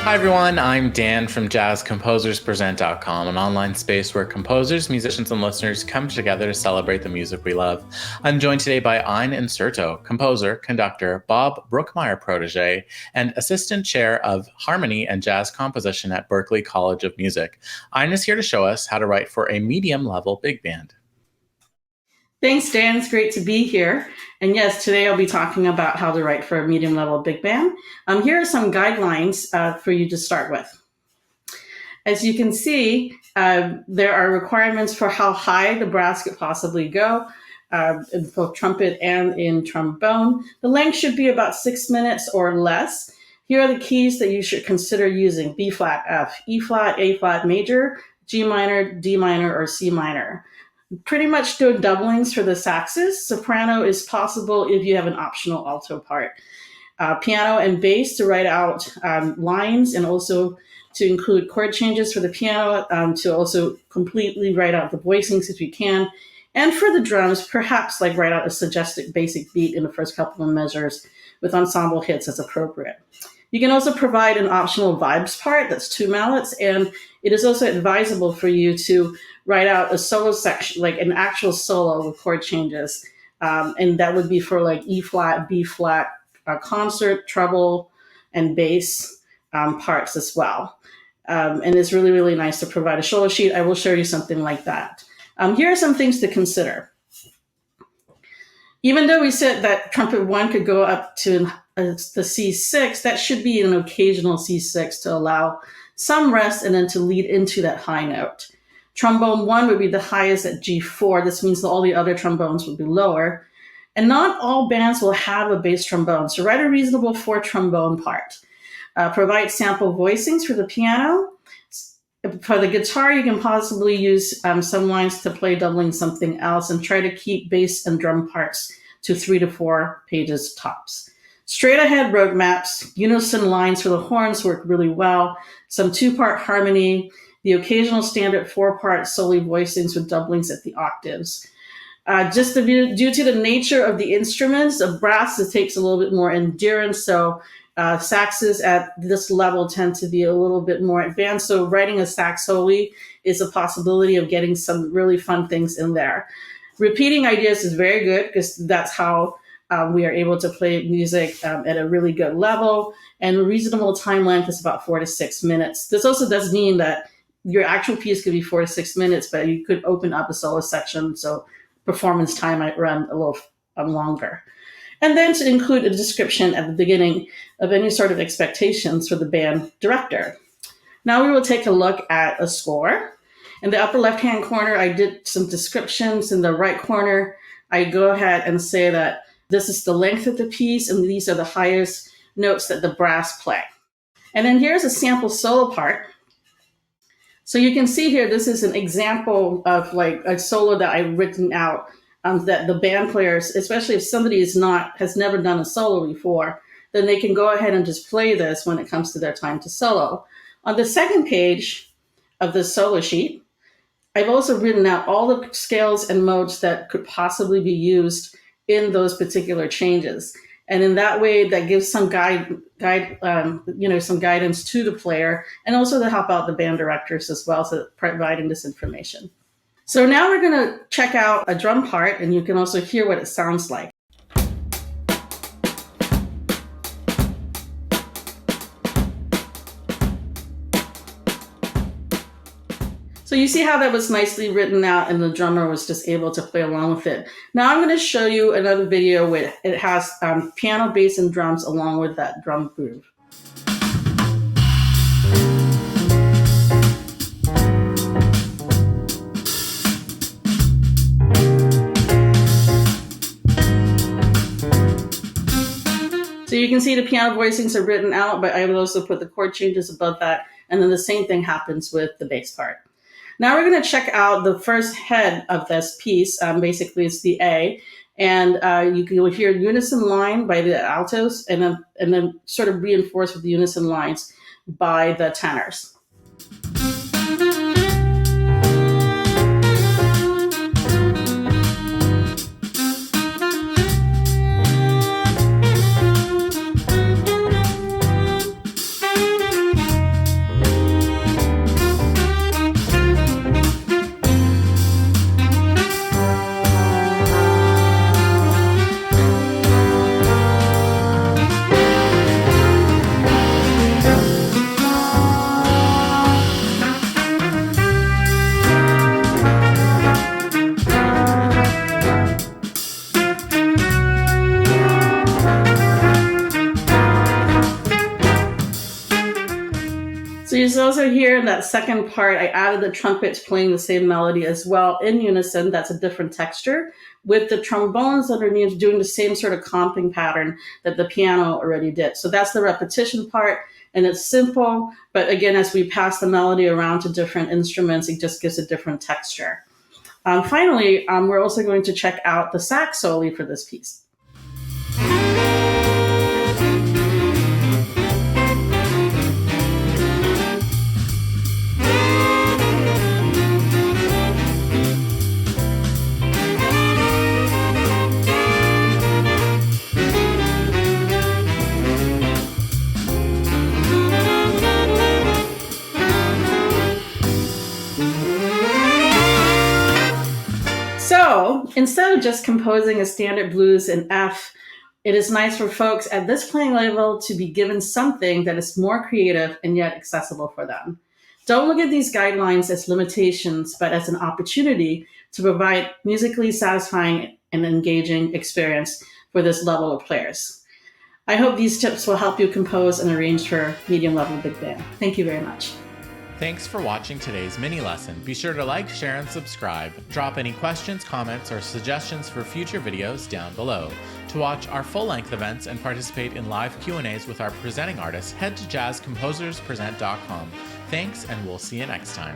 Hi everyone, I'm Dan from JazzComposersPresent.com, an online space where composers, musicians, and listeners come together to celebrate the music we love. I'm joined today by Ayn Inserto, composer, conductor, Bob Brookmeyer protégé, and assistant chair of harmony and jazz composition at Berklee College of Music. Ayn is here to show us how to write for a medium-level big band. Thanks, Dan. It's great to be here. And yes, today I'll be talking about how to write for a medium-level big band. Here are some guidelines for you to start with. As you can see, there are requirements for how high the brass could possibly go, in both trumpet and in trombone. The length should be about 6 minutes or less. Here are the keys that you should consider using: B flat, F, E flat, A flat major, G minor, D minor, or C minor. Pretty much do doublings for the saxes. Soprano is possible if you have an optional alto part. Piano and bass to write out lines, and also to include chord changes for the piano, to also completely write out the voicings if you can. And for the drums, perhaps like write out a suggested basic beat in the first couple of measures with ensemble hits as appropriate. You can also provide an optional vibes part, that's 2 mallets, and it is also advisable for you to write out a solo section, like an actual solo with chord changes. And that would be for like E flat, B flat, concert, treble, and bass parts as well. And it's really, really nice to provide a solo sheet. I will show you something like that. Here are some things to consider. Even though we said that trumpet 1 could go up to the C6, that should be an occasional C6 to allow some rest and then to lead into that high note. Trombone 1 would be the highest at G4. This means that all the other trombones would be lower. And not all bands will have a bass trombone, so write a reasonable 4 trombone part. Provide sample voicings for the piano. For the guitar, you can possibly use some lines to play doubling something else, and try to keep bass and drum parts to 3 to 4 pages tops. Straight ahead roadmaps, unison lines for the horns work really well. Some 2-part harmony, the occasional standard 4-part solely voicings with doublings at the octaves. Due to the nature of the instruments, of brass, it takes a little bit more endurance, so saxes at this level tend to be a little bit more advanced, so writing a sax solely is a possibility of getting some really fun things in there. Repeating ideas is very good, because that's how we are able to play music at a really good level, and a reasonable time length is about 4 to 6 minutes. This also does mean that your actual piece could be 4 to 6 minutes, but you could open up a solo section, so performance time might run a little longer. And then to include a description at the beginning of any sort of expectations for the band director. Now we will take a look at a score. In the upper left-hand corner, I did some descriptions. In the right corner, I go ahead and say that this is the length of the piece, and these are the highest notes that the brass play. And then here's a sample solo part. So you can see here, this is an example of like a solo that I've written out that the band players, especially if somebody has never done a solo before, then they can go ahead and just play this when it comes to their time to solo. On the second page of the solo sheet, I've also written out all the scales and modes that could possibly be used in those particular changes. And in that way, that gives some some guidance to the player, and also to help out the band directors as well, so providing this information. So now we're going to check out a drum part, and you can also hear what it sounds like. So you see how that was nicely written out, and the drummer was just able to play along with it. Now I'm going to show you another video where it has piano, bass, and drums along with that drum groove. So you can see the piano voicings are written out, but I will also put the chord changes above that, and then the same thing happens with the bass part. Now we're going to check out the first head of this piece. Basically, it's the A, and you'll hear unison line by the altos, and then sort of reinforced with the unison lines by the tenors. you also hear in that second part, I added the trumpets playing the same melody as well in unison. That's a different texture, with the trombones underneath doing the same sort of comping pattern that the piano already did. So that's the repetition part, and it's simple. But again, as we pass the melody around to different instruments, it just gives a different texture. Finally, we're also going to check out the sax solo for this piece. So instead of just composing a standard blues in F, it is nice for folks at this playing level to be given something that is more creative and yet accessible for them. Don't look at these guidelines as limitations, but as an opportunity to provide musically satisfying and engaging experience for this level of players. I hope these tips will help you compose and arrange for medium level big band. Thank you very much. Thanks for watching today's mini lesson. Be sure to like, share, and subscribe. Drop any questions, comments, or suggestions for future videos down below. To watch our full-length events and participate in live Q&As with our presenting artists, head to jazzcomposerspresent.com. Thanks, and we'll see you next time.